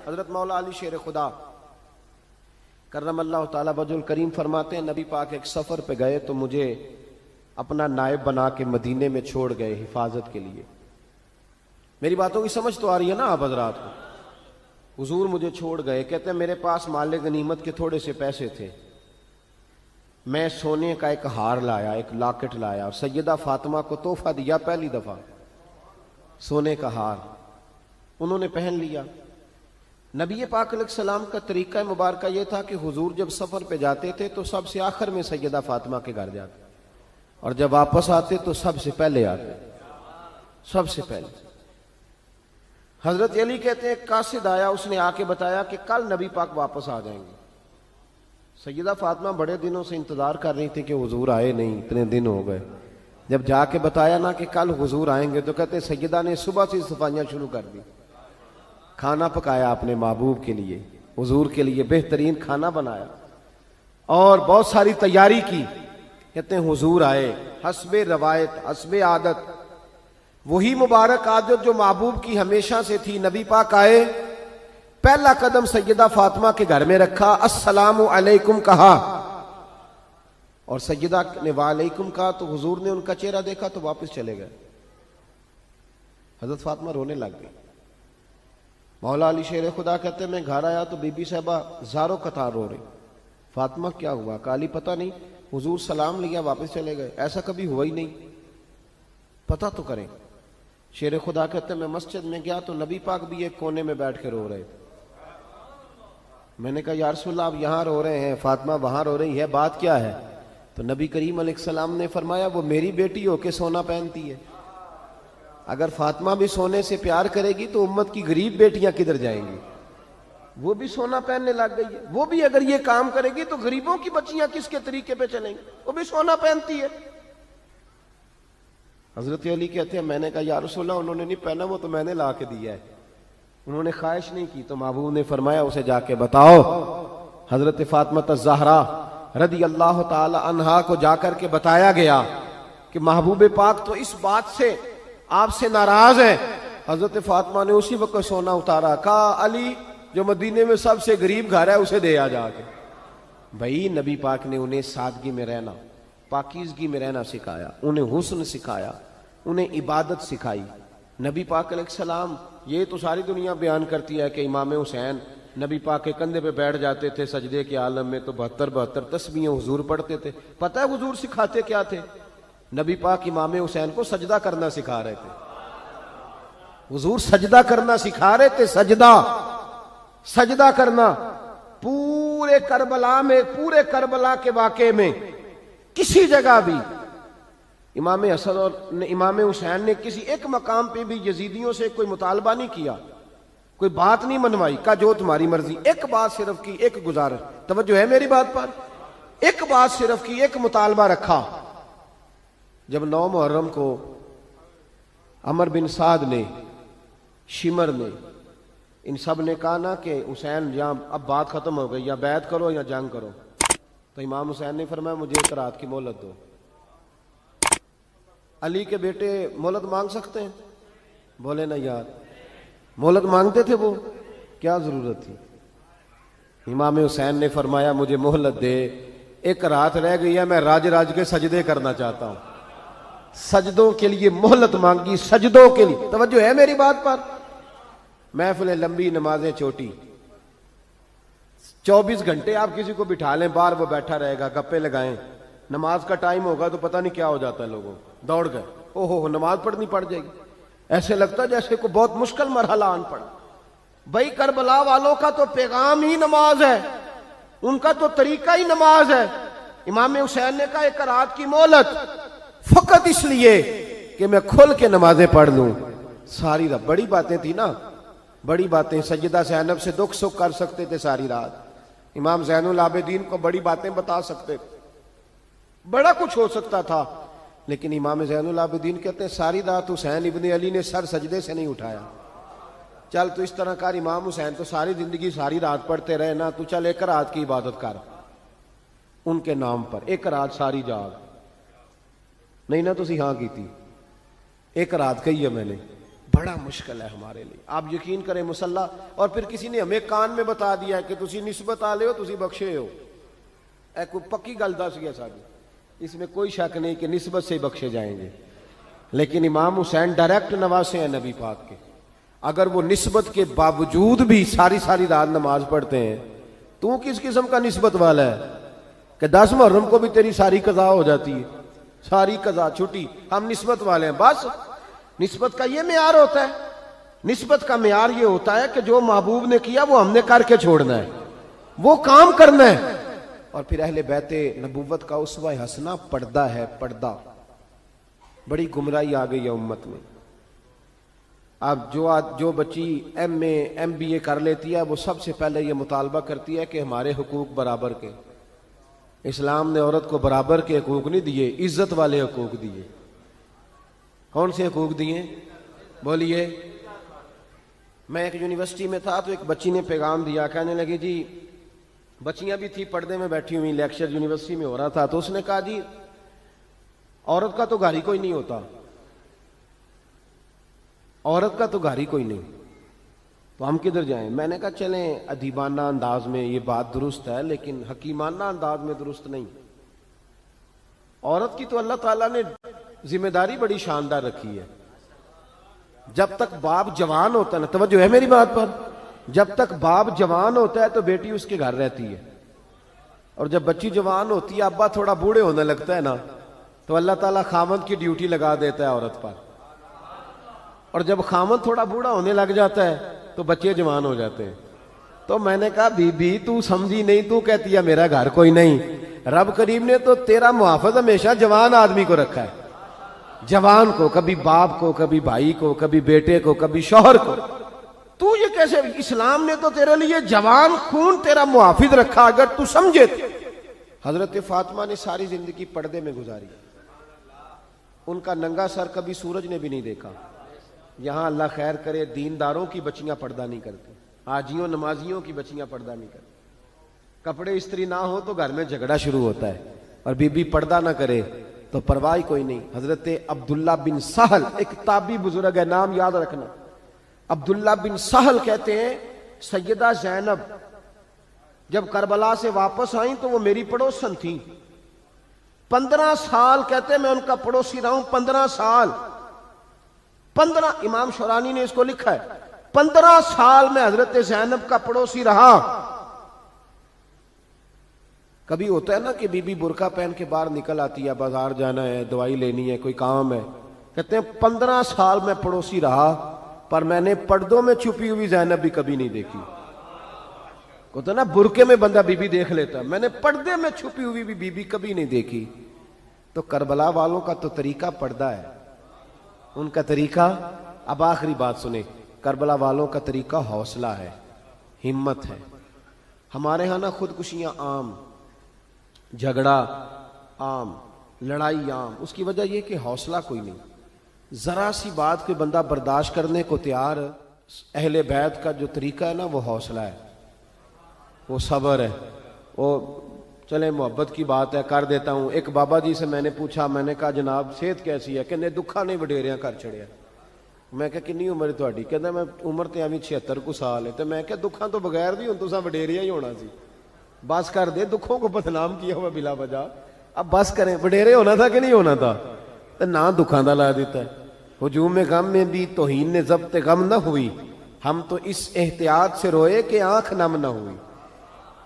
حضرت مولا علی شیر خدا کرم اللہ تعالی وجہ الکریم فرماتے ہیں نبی پاک ایک سفر پہ گئے تو مجھے اپنا نائب بنا کے مدینے میں چھوڑ گئے حفاظت کے لیے. میری باتوں کی سمجھ تو آ رہی ہے نا آپ حضرات کو؟ حضور مجھے چھوڑ گئے، کہتے ہیں میرے پاس مال غنیمت کے تھوڑے سے پیسے تھے، میں سونے کا ایک ہار لایا، ایک لاکٹ لایا اور سیدہ فاطمہ کو تحفہ دیا، پہلی دفعہ سونے کا ہار انہوں نے پہن لیا. نبی پاک علیہ السلام کا طریقہ مبارکہ یہ تھا کہ حضور جب سفر پہ جاتے تھے تو سب سے آخر میں سیدہ فاطمہ کے گھر جاتے اور جب واپس آتے تو سب سے پہلے آتے، سب سے پہلے. حضرت علی کہتے ہیں ایک قاصد آیا، اس نے آ کے بتایا کہ کل نبی پاک واپس آ جائیں گے. سیدہ فاطمہ بڑے دنوں سے انتظار کر رہی تھی کہ حضور آئے نہیں، اتنے دن ہو گئے. جب جا کے بتایا نا کہ کل حضور آئیں گے تو کہتے سیدہ نے صبح سے صفائیاں شروع کر دی، کھانا پکایا اپنے محبوب کے لیے، حضور کے لیے بہترین کھانا بنایا اور بہت ساری تیاری کی. کہتے ہیں حضور آئے، حسب روایت حسب عادت، وہی مبارک عادت جو محبوب کی ہمیشہ سے تھی. نبی پاک آئے، پہلا قدم سیدہ فاطمہ کے گھر میں رکھا، السلام علیکم کہا اور سیدہ نے وعلیکم کہا تو حضور نے ان کا چہرہ دیکھا تو واپس چلے گئے. حضرت فاطمہ رونے لگ گئی. مولا علی شیر خدا کہتے ہیں میں گھر آیا تو بی بی صاحبہ زاروں قطار رو رہی. فاطمہ کیا ہوا؟ کالی پتہ نہیں، حضور سلام لیا واپس چلے گئے، ایسا کبھی ہوا ہی نہیں، پتہ تو کریں. شیر خدا کہتے ہیں میں مسجد میں گیا تو نبی پاک بھی ایک کونے میں بیٹھ کے رو رہے تھے. میں نے کہا یا رسول اللہ آپ یہاں رو رہے ہیں، فاطمہ وہاں رو رہی ہے، بات کیا ہے؟ تو نبی کریم علیہ السلام نے فرمایا وہ میری بیٹی ہو کے سونا پہنتی ہے، اگر فاطمہ بھی سونے سے پیار کرے گی تو امت کی غریب بیٹیاں کدھر جائیں گی؟ وہ بھی سونا پہننے لگ گئی ہے، وہ بھی اگر یہ کام کرے گی تو غریبوں کی بچیاں کس کے طریقے پہ چلیں گی؟ وہ بھی سونا پہنتی ہے. حضرت علی کہتے ہیں میں نے کہا یا رسول اللہ انہوں نے نہیں پہنا، وہ تو میں نے لا کے دیا ہے، انہوں نے خواہش نہیں کی. تو محبوب نے فرمایا اسے جا کے بتاؤ. حضرت فاطمہ الزہرا رضی اللہ تعالی عنہا کو جا کر کے بتایا گیا کہ محبوب پاک تو اس بات سے آپ سے ناراض ہیں. حضرت فاطمہ نے اسی وقت سونا اتارا، کہا علی جو مدینے میں سب سے غریب گھر ہے اسے دے آ جا کے. بھائی نبی پاک نے انہیں سادگی میں رہنا، پاکیزگی میں رہنا سکھایا، انہیں حسن سکھایا، انہیں عبادت سکھائی. نبی پاک علیہ السلام، یہ تو ساری دنیا بیان کرتی ہے کہ امام حسین نبی پاک کے کندھے پہ بیٹھ جاتے تھے سجدے کے عالم میں تو 72 تسبیحیں حضور پڑھتے تھے. پتہ ہے حضور سکھاتے کیا تھے؟ نبی پاک امام حسین کو سجدہ کرنا سکھا رہے تھے. حضور سجدہ کرنا سکھا رہے تھے، سجدہ کرنا. پورے کربلا کے واقعے میں کسی جگہ بھی امام حسن اور امام حسین نے کسی ایک مقام پہ بھی یزیدیوں سے کوئی مطالبہ نہیں کیا، کوئی بات نہیں منوائی، کہا جو تمہاری مرضی. ایک بات صرف کی، ایک گزارش، توجہ ہے میری بات پر، ایک بات صرف کی، ایک مطالبہ رکھا. جب 9 محرم کو عمر بن سعد نے، شمر نے، ان سب نے کہا نا کہ حسین یا اب بات ختم ہو گئی، یا بیعت کرو یا جنگ کرو، تو امام حسین نے فرمایا مجھے ایک رات کی مہلت دو. علی کے بیٹے مہلت مانگ سکتے ہیں؟ بولے نا یار، مہلت مانگتے تھے وہ، کیا ضرورت تھی؟ امام حسین نے فرمایا مجھے مہلت دے، ایک رات رہ گئی ہے، میں راج کے سجدے کرنا چاہتا ہوں. سجدوں کے لیے مہلت مانگی، سجدوں کے لیے. توجہ ہے میری بات پر؟ محفلیں لمبی، نمازیں چھوٹی. 24 گھنٹے آپ کسی کو بٹھا لیں باہر، وہ بیٹھا رہے گا، گپے لگائیں. نماز کا ٹائم ہوگا تو پتہ نہیں کیا ہو جاتا ہے، لوگوں دوڑ گئے، او ہو نماز پڑھنی پڑ جائے گی. ایسے لگتا ہے جیسے کوئی بہت مشکل مرحلہ آن پڑا. بھائی کربلا والوں کا تو پیغام ہی نماز ہے، ان کا تو طریقہ ہی نماز ہے. امام حسین نے کہا ایک رات کی مہلت، فقط اس لیے کہ میں کھل کے نمازیں پڑھ لوں. ساری رات بڑی باتیں تھی نا، بڑی باتیں. سیدہ زینب سے دکھ سکھ کر سکتے تھے ساری رات، امام زین العابدین کو بڑی باتیں بتا سکتے تھے، بڑا کچھ ہو سکتا تھا. لیکن امام زین العابدین کہتے ہیں ساری رات حسین ابن علی نے سر سجدے سے نہیں اٹھایا. چل تو اس طرح کر، امام حسین تو ساری زندگی ساری رات پڑھتے رہے نا، تو چل ایک رات کی عبادت کر ان کے نام پر، ایک رات ساری جاگ. نہیں نا تسی ہاں کی تھی، ایک رات کہی ہے میں نے، بڑا مشکل ہے ہمارے لیے. آپ یقین کریں مسلح، اور پھر کسی نے ہمیں کان میں بتا دیا کہ تسی نسبت آ لے ہو، تسی بخشے ہو. اے کوئی پکی گل دس گیا ساری، اس میں کوئی شک نہیں کہ نسبت سے بخشے جائیں گے. لیکن امام حسین ڈائریکٹ نواسے ہیں نبی پاک کے. اگر وہ نسبت کے باوجود بھی ساری ساری رات نماز پڑھتے ہیں، تو کس قسم کا نسبت والا ہے کہ 10 محرم کو بھی تیری ساری قضا ہو جاتی ہے، ساری قضا چھٹی، ہم نسبت والے ہیں. بس نسبت کا یہ معیار ہوتا ہے. نسبت کا معیار یہ ہوتا ہے کہ جو محبوب نے کیا وہ ہم نے کر کے چھوڑنا ہے، وہ کام کرنا ہے. اور پھر اہل بیت نبوت کا اسوہ حسنہ پردہ ہے. پردہ بڑی گمراہی آ گئی ہے امت میں. اب جو بچی ایم بی اے کر لیتی ہے وہ سب سے پہلے یہ مطالبہ کرتی ہے کہ ہمارے حقوق برابر کے. اسلام نے عورت کو برابر کے حقوق نہیں دیے، عزت والے حقوق دیے. کون سے حقوق دیے بولیے؟ میں ایک یونیورسٹی میں تھا تو ایک بچی نے پیغام دیا، کہنے لگی جی، بچیاں بھی تھی پردے میں بیٹھی ہوئی، لیکچر یونیورسٹی میں ہو رہا تھا، تو اس نے کہا جی عورت کا تو گھر ہی کوئی نہیں ہوتا، عورت کا تو گھر ہی کوئی نہیں، تو ہم کدھر جائیں؟ میں نے کہا چلیں ادیبانہ انداز میں یہ بات درست ہے لیکن حکیمانہ انداز میں درست نہیں. عورت کی تو اللہ تعالیٰ نے ذمہ داری بڑی شاندار رکھی ہے. جب تک باپ جوان ہوتا ہے نا، توجہ ہے میری بات پر، جب تک باپ جوان ہوتا ہے تو بیٹی اس کے گھر رہتی ہے، اور جب بچی جوان ہوتی ہے، ابا تھوڑا بوڑھے ہونے لگتا ہے نا، تو اللہ تعالیٰ خامند کی ڈیوٹی لگا دیتا ہے عورت پر. اور جب خامند تھوڑا بوڑھا ہونے لگ جاتا ہے تو بچے جوان ہو جاتے ہیں. تو میں نے کہا بی بی تو سمجھی نہیں، تو کہتی ہے میرا گھر کوئی نہیں. رب کریم نے تو تیرا محافظ ہمیشہ جوان آدمی کو رکھا ہے، جوان کو، کبھی باپ کو، کبھی بھائی کو، کبھی بیٹے کو، کبھی شوہر کو. تو یہ کیسے؟ اسلام نے تو تیرے لیے جوان خون تیرا محافظ رکھا، اگر تو سمجھے. حضرت فاطمہ نے ساری زندگی پردے میں گزاری، ان کا ننگا سر کبھی سورج نے بھی نہیں دیکھا. یہاں اللہ خیر کرے دینداروں کی بچیاں پردہ نہیں کرتی، حاجیوں نمازیوں کی بچیاں پردہ نہیں کرتی. کپڑے استری نہ ہو تو گھر میں جھگڑا شروع ہوتا ہے، اور بی بی پردہ نہ کرے تو پرواہ کوئی نہیں. حضرت عبداللہ بن سہل ایک تابعی بزرگ ہے، نام یاد رکھنا. عبداللہ بن سہل کہتے ہیں سیدہ زینب جب کربلا سے واپس آئیں تو وہ میری پڑوسن تھیں. 15 سال کہتے میں ان کا پڑوسی رہا ہوں. 15 سال، 15، امام شورانی نے اس کو لکھا ہے، 15 سال میں حضرت زینب کا پڑوسی رہا. کبھی ہوتا ہے نا کہ بی بی برقع پہن کے باہر نکل آتی ہے، بازار جانا ہے، دوائی لینی ہے، کوئی کام ہے. کہتے ہیں 15 سال میں پڑوسی رہا، پر میں نے پردوں میں چھپی ہوئی زینب بھی کبھی نہیں دیکھی. ہوتا نا برقعے میں بندہ بی بی دیکھ لیتا، میں نے پردے میں چھپی ہوئی بھی بی بی کبھی نہیں دیکھی. تو کربلا والوں کا تو طریقہ پردہ ہے، ان کا طریقہ. اب آخری بات سنیں، کربلا والوں کا طریقہ حوصلہ ہے، ہمت ہے. ہمارے ہاں نا خودکشیاں عام، جھگڑا عام، لڑائی عام. اس کی وجہ یہ کہ حوصلہ کوئی نہیں. ذرا سی بات کو بندہ برداشت کرنے کو تیار. اہل بیت کا جو طریقہ ہے نا وہ حوصلہ ہے، وہ صبر ہے. وہ چلے محبت کی بات ہے کر دیتا ہوں. ایک بابا جی سے میں نے پوچھا، میں نے کہا جناب صحت کیسی ہے؟ کہنے دکھا نہیں وڈیریاں کر چھڑیا. میں کہا کنی عمر تھوڑی؟ کہنا میں عمر تے ایویں 76 کو سال ہے. تو میں کہا دکھاں تو بغیر بھی ہوں تو وڈیریا ہی ہونا سی. بس کر دے، دکھوں کو بدنام کیا ہوا بلا وجہ. اب بس کریں، وڈیرے ہونا تھا کہ نہیں ہونا تھا؟ تو نہ دکھاں دا لا دیتا ہے. ہجوم غم میں بھی توہین نے ضبط غم نہ ہوئی، ہم تو اس احتیاط سے روئے کہ آنکھ نم نہ ہوئی.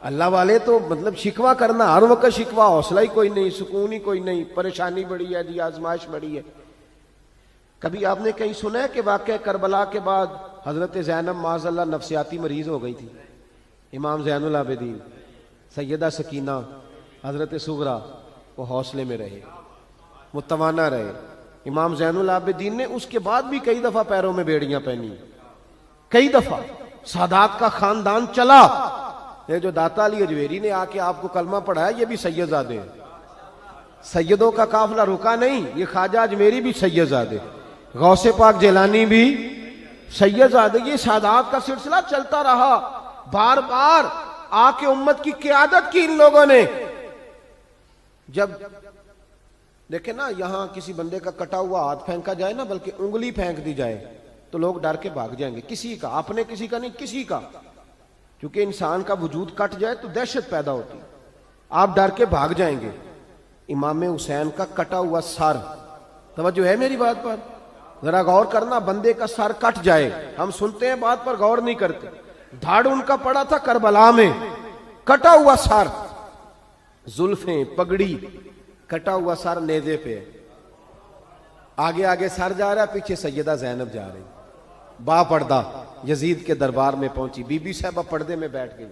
اللہ والے تو مطلب شکوہ کرنا ہر وقت شکوہ، حوصلہ ہی کوئی نہیں، سکون ہی کوئی نہیں، پریشانی بڑی ہے جی، آزمائش بڑی ہے. کبھی آپ نے کہیں سنا ہے کہ واقعہ کربلا کے بعد حضرت زینب معاذ اللہ نفسیاتی مریض ہو گئی تھی؟ امام زین العابدین، سیدہ سکینہ، حضرت صغرا، وہ حوصلے میں رہے، متوانا رہے. امام زین العابدین نے اس کے بعد بھی کئی دفعہ پیروں میں بیڑیاں پہنی، کئی دفعہ. سادات کا خاندان چلا. یہ جو داتا علی اجویری نے آ کے آپ کو کلمہ پڑھایا یہ بھی سید زادے ہیں. سیدوں کا قافلہ رکا نہیں، یہ خواجہ اجمیری بھی سید زادے، غوث پاک جیلانی بھی سید زادے. یہ سادات کا سلسلہ چلتا رہا. بار بار آ کے امت کی قیادت کی ان لوگوں نے. جب دیکھیں نا یہاں کسی بندے کا کٹا ہوا ہاتھ پھینکا جائے نا، بلکہ انگلی پھینک دی جائے تو لوگ ڈر کے بھاگ جائیں گے، کسی کا، اپنے کسی کا نہیں، کسی کا، کیونکہ انسان کا وجود کٹ جائے تو دہشت پیدا ہوتی، آپ ڈر کے بھاگ جائیں گے۔ امام حسین کا کٹا ہوا سر، توجہ ہے میری بات پر؟ ذرا غور کرنا، بندے کا سر کٹ جائے، ہم سنتے ہیں بات پر غور نہیں کرتے۔ دھاڑ ان کا پڑا تھا کربلا میں، کٹا ہوا سر، زلفیں، پگڑی، کٹا ہوا سر نیزے پہ، آگے آگے سر جا رہا ہے، پیچھے سیدہ زینب جا رہی، با پردہ یزید کے دربار میں پہنچی، بی بی صاحبہ پردے میں بیٹھ گئی۔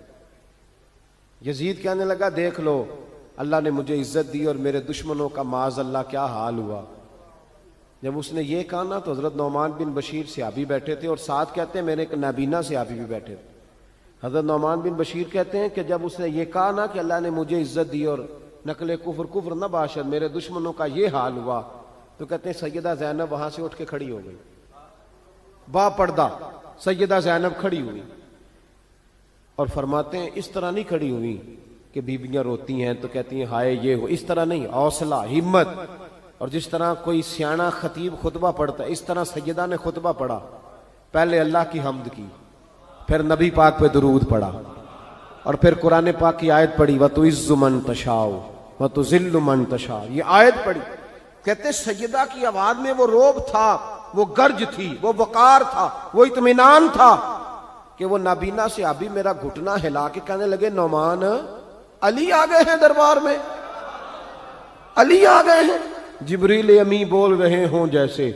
یزید کہنے لگا دیکھ لو اللہ نے مجھے عزت دی اور میرے دشمنوں کا معاذ اللہ کیا حال ہوا۔ جب اس نے یہ کہا نا تو حضرت نعمان بن بشیر صحابی بیٹھے تھے، اور ساتھ کہتے ہیں میرے ایک نابینا صحابی بھی بیٹھے تھے۔ حضرت نعمان بن بشیر کہتے ہیں کہ جب اس نے یہ کہا نا کہ اللہ نے مجھے عزت دی اور نقل کفر کفر نہ باشد، میرے دشمنوں کا یہ حال ہوا، تو کہتے ہیں سیدہ زینب وہاں سے اٹھ کے کھڑی ہو گئی، با پردہ سیدہ زینب کھڑی ہوئی، اور فرماتے ہیں اس طرح نہیں کھڑی ہوئی کہ بیویاں روتی ہیں تو کہتی ہیں ہائے یہ ہو، اس طرح نہیں، حوصلہ، ہمت، اور جس طرح کوئی سیاںا خطیب خطبہ پڑھتا ہے اس طرح سیدہ نے خطبہ پڑھا، پہلے اللہ کی حمد کی، پھر نبی پاک پہ درود پڑھا، اور پھر قرآن پاک کی آیت پڑھی وَتُعِزُّ مَن تَشَاءُ وَتُذِلُّ مَن تَشَاءُ، یہ آیت پڑھی۔ کہتے سیدہ کی آواز میں وہ روب تھا، وہ گرج تھی، وہ وقار تھا، وہ اطمینان تھا کہ وہ نابینا صحابی میرا گھٹنا ہلا کے کہنے لگے نعمان علی آ گئے ہیں دربار میں، علی آ گئے ہیں، جبریل امی بول رہے ہوں جیسے،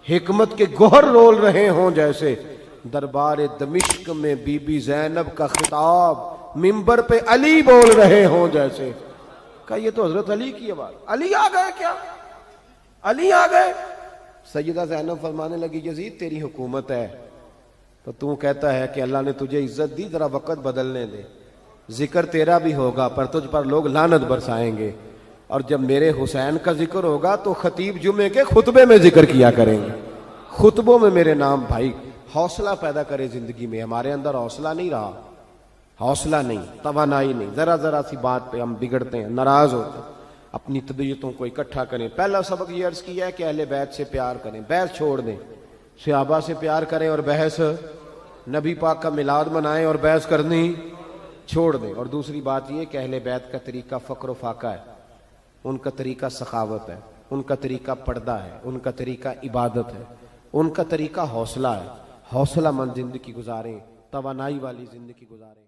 حکمت کے گوہر رول رہے ہوں جیسے، دربار دمشق میں بی بی زینب کا خطاب منبر پہ علی بول رہے ہوں جیسے۔ کہا یہ تو حضرت علی کی آواز، علی آ گئے کیا، علی آ گئے؟ سیدہ زینب فرمانے لگی یزید تیری حکومت ہے تو تو کہتا ہے کہ اللہ نے تجھے عزت دی، ذرا وقت بدلنے دے، ذکر تیرا بھی ہوگا پر تجھ پر لوگ لعنت برسائیں گے، اور جب میرے حسین کا ذکر ہوگا تو خطیب جمعے کے خطبے میں ذکر کیا کریں گے، خطبوں میں میرے نام۔ بھائی حوصلہ پیدا کرے زندگی میں، ہمارے اندر حوصلہ نہیں رہا، حوصلہ نہیں، توانائی نہیں، ذرا ذرا سی بات پہ ہم بگڑتے ہیں، ناراض ہوتے ہیں، اپنی طبیعتوں کو اکٹھا کریں۔ پہلا سبق یہ عرض کیا ہے کہ اہل بیت سے پیار کریں، بحث چھوڑ دیں، صحابہ سے پیار کریں اور بحث، نبی پاک کا میلاد منائیں اور بحث کرنی چھوڑ دیں۔ اور دوسری بات یہ کہ اہل بیت کا طریقہ فقر و فاقہ ہے، ان کا طریقہ سخاوت ہے، ان کا طریقہ پردہ ہے، ان کا طریقہ عبادت ہے، ان کا طریقہ حوصلہ ہے۔ حوصلہ مند زندگی گزاریں، توانائی والی زندگی گزاریں۔